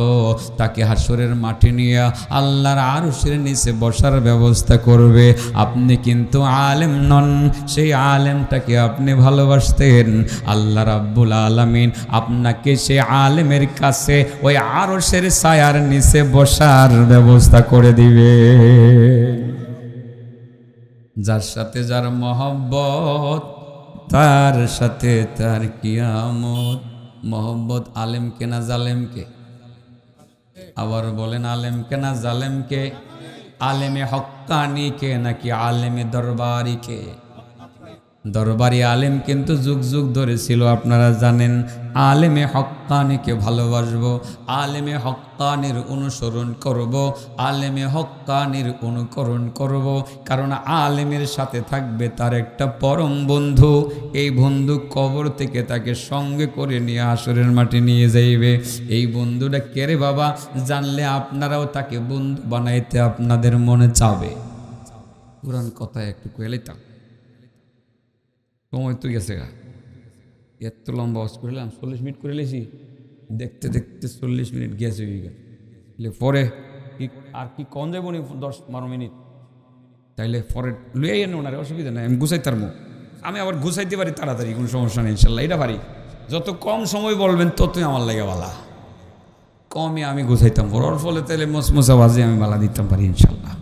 তাকে হাসরের মাঠে নিয়ে আল্লাহর আরশের নিচে বসার ব্যবস্থা করবে। আপনি কিন্তু আলেম নন, সেই আলেমটাকে আপনি ভালোবাসতেন, আল্লাহ রাব্বুল আলামিন আপনাকে সেই আলেমের কাছে ওই আরশের ছায়ার নিচে বসার ব্যবস্থা করে দিবে। যার সাথে যার মহব্বত, তার সাথে তার কিয়ামত। মহব্বত আলেমকে না জালেমকে? আবার বলেন, আলেমকে না জালেমকে? আলেমে হক্কানিকে নাকি আলেমে দরবারিকে? দরবারি আলেম কিন্তু যুগ যুগ ধরে ছিল, আপনারা জানেন। আলেমে হক্কানিকে ভালোবাসবো, আলেমে হক্কানির অনুসরণ করব, আলেমে হক্কানির অনুকরণ করব, কারণ আলেমের সাথে থাকবে তার একটা পরম বন্ধু। এই বন্ধু কবর থেকে তাকে সঙ্গে করে নিয়ে হাসরের মাঠে নিয়ে যাইবে। এই বন্ধুটা কে রে বাবা? জানলে আপনারাও তাকে বন্ধু বানাইতে আপনাদের মনে চাবে। পুরান কথা একটু কইলাইতাম, সময় তো গেছে গা, এত লম্বা ওয়াজ করলাম, 40 মিনিট করে লেছি, দেখতে দেখতে 40 মিনিট গেছে হয়ে গেল। পরে আর কি কম যাবো নি 10-12 মিনিট, তাইলে পরে লুয়ে এনে ওনারে, অসুবিধা নাই, আমি গুছাইতার মুখ, আমি আবার গুছাইতে পারি তাড়াতাড়ি, কোনো সমস্যা নেই ইনশাল্লাহ। এটা পারি, যত কম সময় বলবেন ততই আমার লাগে বালা, কমই আমি গুছাইতাম, ওর ফলে তাইলে মসমসা বাজে আমি বালা দিতাম পারি ইনশাল্লাহ।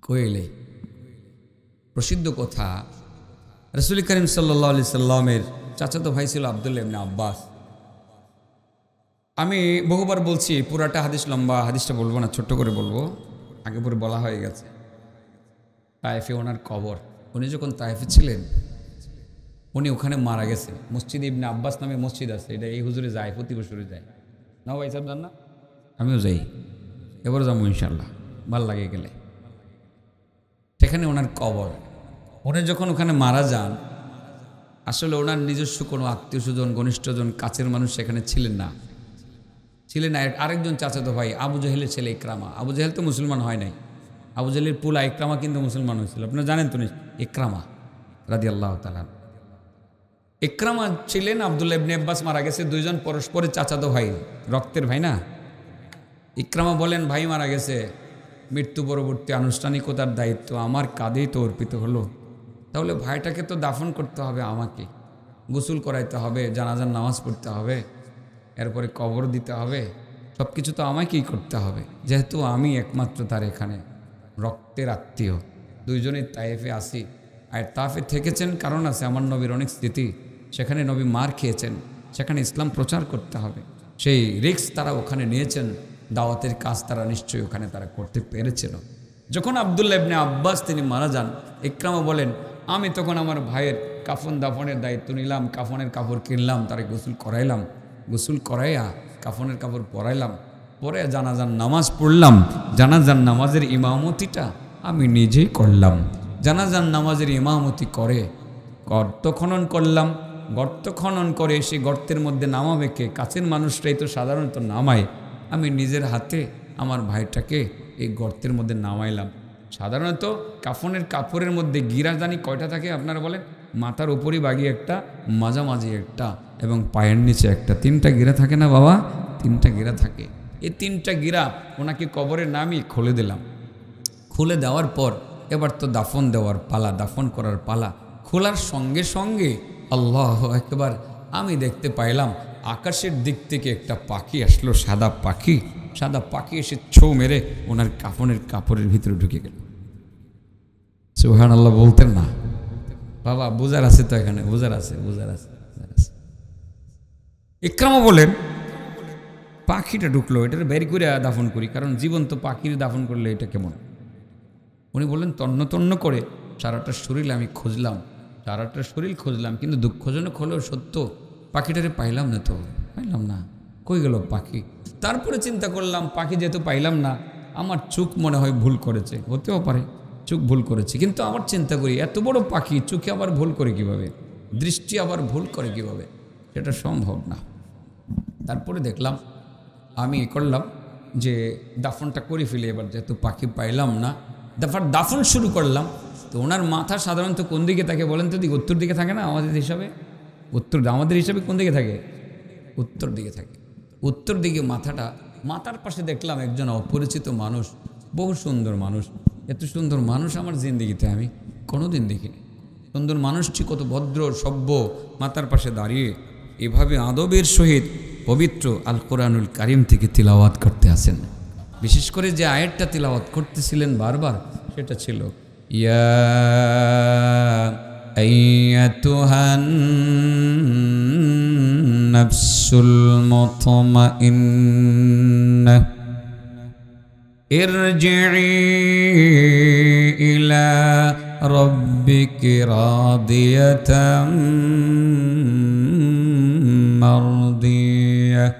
কইলে প্রসিদ্ধ কথা, রাসূল করিম সাল্লাল্লাহু আলাইহি সাল্লামের চাচাতো ভাই ছিল আব্দুল্লাহ ইবনে আব্বাস। আমি বহুবার বলছি, পুরাটা হাদিস লম্বা, হাদিসটা বলবো না, ছোট্ট করে বলবো, আগে পরে বলা হয়ে গেছে। তায়েফে ওনার কবর, উনি যখন তায়েফে ছিলেন উনি ওখানে মারা গেছে। মসজিদ ইবনে আব্বাস নামে মসজিদ আছে, এটা এই হুজুরে যায়, প্রতি বছরে যায় না ভাই সাহেব, জান না? আমিও যাই, এবারও যাবো ইনশাল্লাহ, ভাল লাগে গেলে। সেখানে ওনার কবর। উনি যখন ওখানে মারা যান, আসলে ওনার নিজস্ব কোনো আত্মীয় স্বজন, ঘনিষ্ঠজন, কাছের মানুষ সেখানে ছিলেন না। আরেকজন চাচাতো ভাই আবু জাহেলের ছেলে ইকরামা। আবু জাহেল তো মুসলমান হয় নাই, আবু জাহেলের পুলা ইকরামা কিন্তু মুসলমান হয়েছিল, আপনারা জানেন তো ইকরামা রাদিয়াল্লাহু তাআলা। ইকরামা ছিলেন, আব্দুল্লাহ ইবনে আব্বাস মারা গেছে, দুইজন পরস্পরের চাচাতো ভাই, রক্তের ভাই না। ইকরামা বলেন, ভাই মারা গেছে, মৃত্যু পরবর্তী আনুষ্ঠানিকতার দায়িত্ব আমার কাঁধেই তো অর্পিত হলো, তাহলে ভাইটাকে তো দাফন করতে হবে, আমাকে গোসল করাইতে হবে, জানাজার নামাজ পড়তে হবে, এরপরে কবর দিতে হবে, সব কিছু তো আমাকেই করতে হবে, যেহেতু আমি একমাত্র তার এখানে রক্তের আত্মীয়। দুইজনের তায়েফে আসি, আর তায়েফে থেকেছেন কারণ আছে, আমার নবীর অনেক স্মৃতি, সেখানে নবী মার খেয়েছেন, সেখানে ইসলাম প্রচার করতে হবে, সেই রিস্ক তারা ওখানে নিয়েছেন, দাওয়াতের কাজ তারা নিশ্চয়ই ওখানে তারা করতে পেরেছিল। যখন আব্দুল্লাহ ইবনে আব্বাস তিনি মারা যান, ইকরামা বলেন, আমি তখন আমার ভাইয়ের কাফন দাফনের দায়িত্ব নিলাম, কাফনের কাপড় কিনলাম, তারে গোসল করাইলাম, গোসল করাইয়া কাফনের কাপড় পরাইলাম, পরে জানাজার নামাজ পড়লাম, জানাজার নামাজের ইমামতিটা আমি নিজেই করলাম। জানাজার নামাজের ইমামতি করে গর্ত খনন করলাম, গর্ত খনন করে সেই গর্তের মধ্যে নামাবে কে? কাছের মানুষটাই তো সাধারণত নামায়, আমি নিজের হাতে আমার ভাইটাকে এই গর্তের মধ্যে নামাইলাম। সাধারণত কাফনের কাপড়ের মধ্যে গিরাজানি কয়টা থাকে আপনারা বলেন? মাথার উপরই বাগি একটা, মাঝামাঝি একটা এবং পায়ের নিচে একটা, 3টা গিরা থাকে না বাবা? 3টা গিরা থাকে। এই 3টা গিরা ওনাকে কবরে নামিয়ে খুলে দিলাম। খুলে দেওয়ার পর এবার তো দাফন দেওয়ার পালা, দাফন করার পালা। খোলার সঙ্গে সঙ্গে আল্লাহ একবার আমি দেখতে পাইলাম আকাশের দিক থেকে একটা পাখি আসলো, সাদা পাখি। সাদা পাখি এসে ছোঁ মেরে ওনার কাফনের কাপড়ের ভিতরে ঢুকে গেল। সুবহানাল্লাহ বলতেন না বাবা? বুঝার আছে তো এখানে? বুঝার আছে, বুঝার আছে। ইকরামা বলেন পাখিটা ঢুকলো, এটার বের করে দাফন করি, কারণ জীবন্ত পাখির দাফন করলে এটা কেমন। উনি বললেন তন্ন তন্ন করে সারাটা শরীর আমি খুঁজলাম, সারাটা শরীর খুঁজলাম, কিন্তু দুঃখজনক হলেও সত্য পাখিটারে পাইলাম না। তো পাইলাম না, কই গেল পাখি? তারপরে চিন্তা করলাম পাখি যেহেতু পাইলাম না, আমার চোখ মনে হয় ভুল করেছে, হতেও পারে চোখ ভুল করেছে। কিন্তু আবার চিন্তা করি এত বড় পাখি চোখে আবার ভুল করে কিভাবে, দৃষ্টি আবার ভুল করে কিভাবে, সেটা সম্ভব না। তারপরে দেখলাম আমি করলাম যে দাফনটা করে ফেলি, এবার যেহেতু পাখি পাইলাম না, দাফন শুরু করলাম। তো ওনার মাথা সাধারণত কোন দিকে থাকে বলেন তো? উত্তর দিকে থাকে না আমাদের হিসাবে? আমাদের হিসাবে কোন দিকে থাকে? উত্তর দিকে থাকে। উত্তর দিকে মাথার পাশে দেখলাম একজন অপরিচিত মানুষ, বহু সুন্দর মানুষ। এত সুন্দর মানুষ আমার জিন্দেগিতে আমি কোনোদিন দেখিনি। সুন্দর মানুষটি কত ভদ্র সভ্য, মাথার পাশে দাঁড়িয়ে এভাবে আদবের সহিত পবিত্র আল কোরআনুল কারিম থেকে তিলাওয়াত করতে আসেন। বিশেষ করে যে আয়াতটা তিলাওয়াত করতেছিলেন বারবার, সেটা ছিল ইয়া আইয়াতুহান নাফসুল মুতমাইন্নাহ ইরজিই ইলা রাব্বিকি রাদিয়াতাম মারদিয়াহ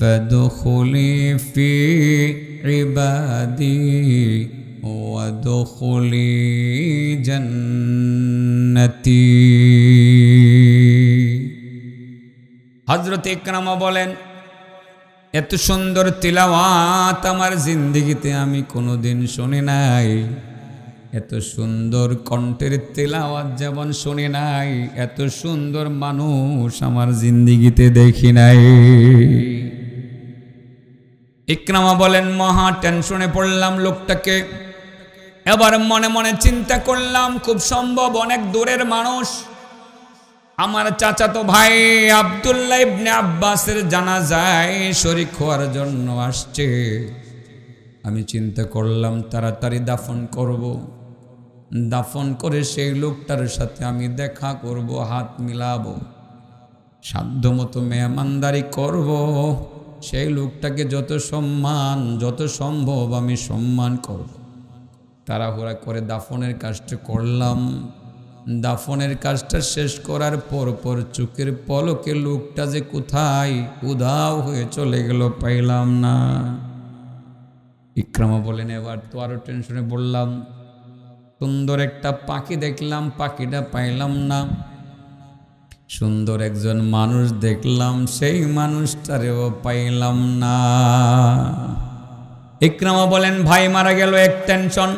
ফাদখুলি ফি ইবাদি ওয়াদখুলি জান্নাতি। হযরত ইকরামা বলেন এত সুন্দর তিলাওয়াত আমার জিন্দেগিতে আমি কোনোদিন শুনি নাই। এত সুন্দর কণ্ঠের তিলাওয়াত যেমন শুনি নাই, এত সুন্দর মানুষ আমার জিন্দেগিতে দেখি নাই। ইকরামা বলেন মহা টেনশনে পড়লাম লোকটাকে। এবার মনে মনে চিন্তা করলাম খুব সম্ভব অনেক দূরের মানুষ, আমার চাচাতো ভাই আব্দুল্লাহ ইবনে আব্বাসের জানাজায় শরীক হওয়ার জন্য আসছে। আমি চিন্তা করলাম তাড়াতাড়ি দাফন করব, দাফন করে সেই লোকটার সাথে আমি দেখা করব, হাত মিলাবো, সাধ্যমতো মেহমানদারি করব, সেই লোকটাকে যত সম্মান যত সম্ভব আমি সম্মান করব। তাড়াহুড়া করে দাফনের কাজটা করলাম। দাফনের কাজটা শেষ করার পর চোখের পলকে লোকটা যে কোথায় উধাও হয়ে চলে গেল, পাইলাম না। ইকরামা বলেন এবার তো আরো টেনশনে বললাম, সুন্দর একটা পাখি দেখলাম, পাখিটা পাইলাম না। সুন্দর একজন মানুষ দেখলাম, সেই মানুষটারেও পাইলাম না। ইকরামা বলেন ভাই মারা গেল, এক টেনশন।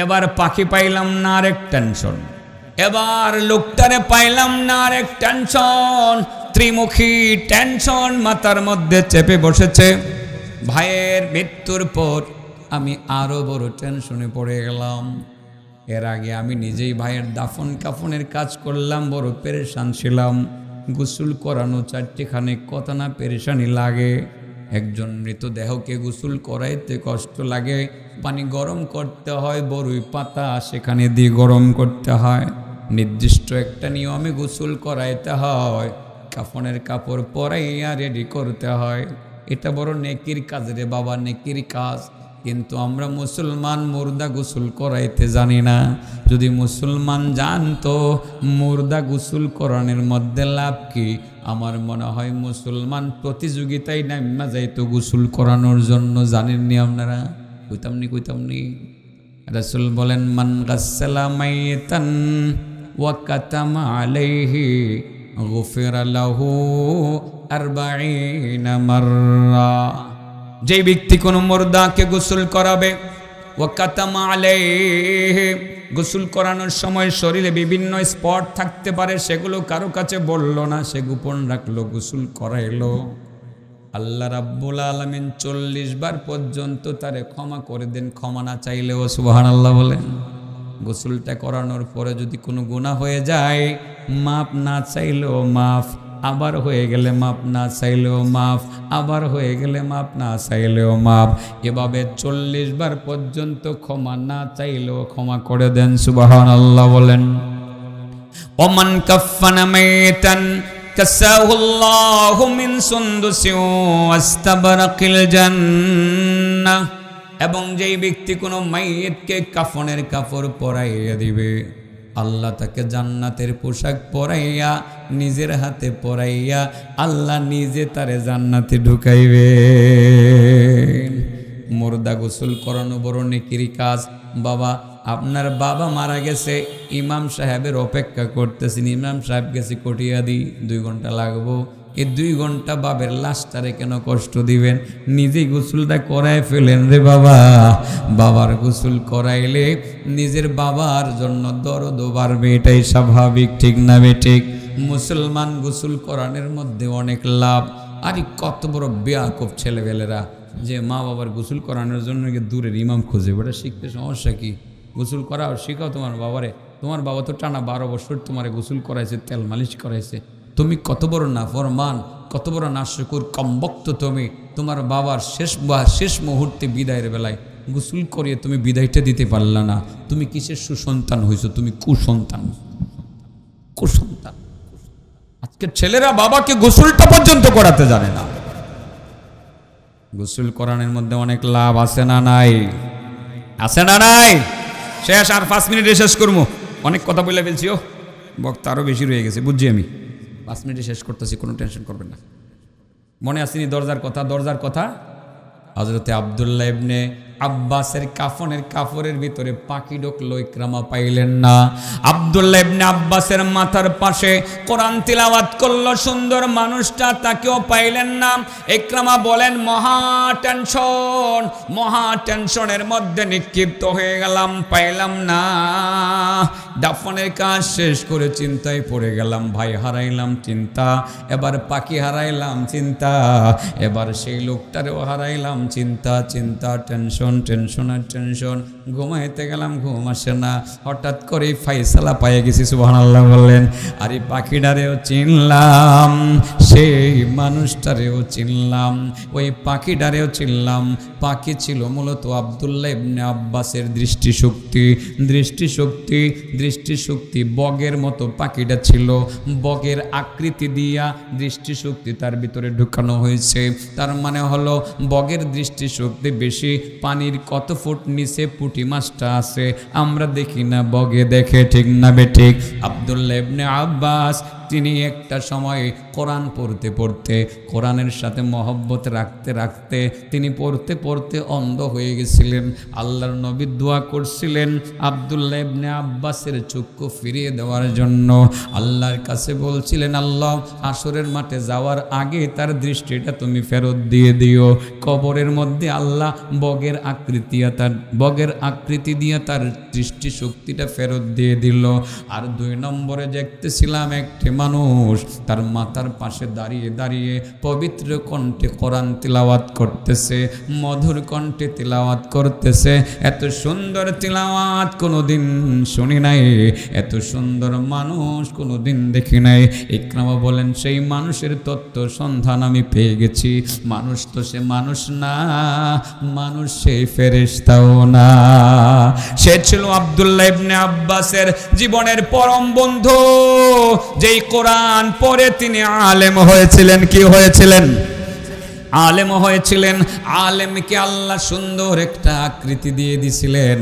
এবার পাখি পাইলাম না, আর এক টেনশন। এবার লোকটারে পাইলাম না, আর এক টেনশন। ত্রিমুখী টেনশন মাথার মধ্যে চেপে বসেছে। ভাইয়ের মৃত্যুর পর আমি আরো বড় টেনশনে পড়ে গেলাম। এর আগে আমি নিজেই ভাইয়ের দাফন কাফনের কাজ করলাম, বড় পেরেশান ছিলাম। গোসল করানো চারটিখানে কত না পেরেশানি লাগে। একজন মৃতদেহকে গোসল করাইতে কষ্ট লাগে, পানি গরম করতে হয়, বড়ই পাতা সেখানে দিয়ে গরম করতে হয়, নির্দিষ্ট একটা নিয়মে গোসল করাইতে হয়, কাফনের কাপড় পরাইয়া রেডি করতে হয়। এটা বড় নেকির কাজ রে বাবা, নেকির কাজ। কিন্তু আমরা মুসলমান মুর্দা গোসল করাইতে জানি না। যদি মুসলমান জানতো মুর্দা গোসল করানোর মধ্যে লাভ কি, আমার মনে হয় মুসলমান প্রতিযোগিতায় নামা যাইতো গোসল করানোর জন্য। জানেননি আপনারা? কইতামনি। রাসূল বলেন মান গাসসালা মাইতান ওয়া কাতামা আলাইহি গুফিরা লাহু 40 মাররা। যে ব্যক্তি কোনো মুর্দাকে গোসল করাবে, ওয়াকাতামা আলাইহি, গোসল করানোর সময় শরীরে বিভিন্ন স্পট থাকতে পারে, সেগুলো কারো কাছে বলল না, সে গোপন রাখলো, গোসল করাইলো। আল্লাহ রাব্বুল আলামিন 40 বার পর্যন্ত তারে ক্ষমা করে দেন, ক্ষমা না চাইলেও। সুবহানাল্লাহ বলেন। গোসলটা করানোর পরে যদি কোনো গুনাহ হয়ে যায়, মাপ না চাইলেও মাফ, আবার হয়ে গেলে মাপ না চাইলেও মাফ, আবার হয়ে গেলে মাপ না চাইলেও মাফ, এভাবে 40 বার পর্যন্ত ক্ষমা না চাইলেও ক্ষমা করে দেন। সুবহানাল্লাহ বলেন। ওমান কাফানা মাইতান কাসাহুল্লাহু মিন সুনদুসি ওয়াস্তাবরাকিল জান্নাহ, এবং যেই ব্যক্তি কোনো মাইয়িতকে কাফনের কাপড় পরাইয়া দিবে, আল্লাহ তাকে জান্নাতের পোশাক পরাইয়া, নিজের হাতে পরাইয়া আল্লাহ নিজে তারে জান্নাতে ঢুকাইবে। মুর্দা গোসল করানো বড় নেকির কাজ। বাবা, আপনার বাবা মারা গেছে, ইমাম সাহেবের অপেক্ষা করতেছেন, ইমাম সাহেব গেছে কটিয়াদি, 2 ঘন্টা লাগবো। এই 2 ঘন্টা বাবের লাশটারে কেন কষ্ট দিবেন? নিজেই গোসলটা করায় ফেলেন রে বাবা। বাবার গোসল করাইলে নিজের বাবার জন্য দরদ বাড়বে, এটাই স্বাভাবিক, ঠিক না বেঠিক? মুসলমান গোসল করানোর মধ্যে অনেক লাভ। আরে কত বড় বেয়াকুব ছেলেবেলেরা যে মা বাবার গোসল করানোর জন্য দূরের ইমাম খুঁজে, ওটা শিখতে সমস্যা কি? গোসল করাও শিখাও তোমার বাবারে। তোমার বাবা তো টানা 12 বছর তোমার গোসল করাইছে, তেল মালিশ করাইছে। তুমি কত বড় নাফরমান, কত বড় নাশুকুর, কমবক্ত তুমি। তোমার বাবার শেষ মুহূর্তে বিদায়ের বেলায় গোসল করিয়ে তুমি বিদায়টা দিতে পারলা না। তুমি কিসের সুসন্তান হইছো? তুমি কুসন্তান, কুসন্তান। আজকের ছেলেরা বাবাকে গোসলটা পর্যন্ত করাতে জানে না। গোসল করানোর মধ্যে অনেক লাভ আছে না নাই? আছে না নাই? শেষ, আর 5 মিনিটে শেষ করবো। অনেক কথা বলে ফেলছি, ও বক্তা আরও বেশি রয়ে গেছে, বুঝছি আমি। 5 মিনিটে শেষ করতেছি, কোনো টেনশন করবেন না। মনে আসেনি দরজার কথা? দরজার কথা হযরতে আব্দুল্লাহ ইবনে আব্বাসের কাফনের কাপড়ের ভিতরে পাখি ঢুকলো, ইকরামা পাইলেন না। আব্দুল্লাহ ইবনে আব্বাসের মাথার পাশে কোরআন তিলাওয়াত করলো সুন্দর মানুষটা, তাকেও পাইলেন না। ইকরামা বলেন, মহা টেনশন, মহা টেনশনের মধ্যে নিক্ষিপ্ত হয়ে গেলাম, পাইলাম না। দাফনের কাজ শেষ করে চিন্তায় পড়ে গেলাম, ভাই হারাইলাম চিন্তা, এবার পাখি হারাইলাম চিন্তা, এবার সেই লোকটারেও হারাইলাম চিন্তা, চিন্তা, টেনশন, টেনশন আর টেনশন। ঘুমাইতে গেলাম, ঘুম আসে না। হঠাৎ করে ফাইসালা পাইয়া গেছি, সুবহানাল্লাহ বললেন। আর এই পাখিটারেও চিনলাম, সেই মানুষটারেও চিনলাম, ওই পাখিটারেও চিনলাম। পাখি ছিল মূলত আব্দুল্লাহ ইবনে আব্বাসের দৃষ্টিশক্তি, দৃষ্টিশক্তি, দৃষ্টিশক্তি। বগের মতো পাখিটা ছিল, বগের আকৃতি দিয়া দৃষ্টিশক্তি তার ভিতরে ঢুকানো হয়েছে। তার মানে হলো বগের দৃষ্টিশক্তি বেশি। পানির কত ফুট নিচে পুঁটি মাছটা আছে আমরা দেখি না, বগে দেখে, ঠিক না বেঠিক? আব্দুল্লাহ ইবনে আব্বাস তিনি একটা সময় কোরআন পড়তে পড়তে, কোরআনের সাথে মহব্বত রাখতে রাখতে তিনি পড়তে পড়তে অন্ধ হয়ে গেছিলেন। আল্লাহর নবী দোয়া করছিলেন আব্দুল্লাহ ইবনে আব্বাসের চক্ষু ফিরিয়ে দেওয়ার জন্য। আল্লাহর কাছে বলছিলেন, আল্লাহ হাসরের মাঠে যাওয়ার আগে তার দৃষ্টিটা তুমি ফেরত দিয়ে দিও। কবরের মধ্যে আল্লাহ বগের আকৃতি দিয়ে তার দৃষ্টিশক্তিটা ফেরত দিয়ে দিল। আর 2 নম্বরে দেখতেছিলাম একটি মানুষ তার মাথার পাশে দাঁড়িয়ে দাঁড়িয়ে পবিত্র কণ্ঠে কোরআন তিলাওয়াত করতেছে, মধুর কণ্ঠে তিলাওয়াত করতেছে। এত সুন্দর তিলাওয়াত কোনোদিন শুনি নাই, এত সুন্দর মানুষ কোনোদিন দেখি নাই। ইকরামা বলেন, সেই মানুষের তত্ত্ব সন্ধান আমি পেয়ে গেছি। মানুষ তো সে মানুষ না, মানুষ সেই ফেরেশতাও না। সে ছিল আব্দুল্লাহ ইবনে আব্বাসের জীবনের পরম বন্ধু, যেই কোরআন পড়ে তিনি আলেম হয়েছিলেন। কি হয়েছিলেন? আলেম হয়েছিলেন। আলেমকে আল্লাহ সুন্দর একটা আকৃতি দিয়ে দিছিলেন।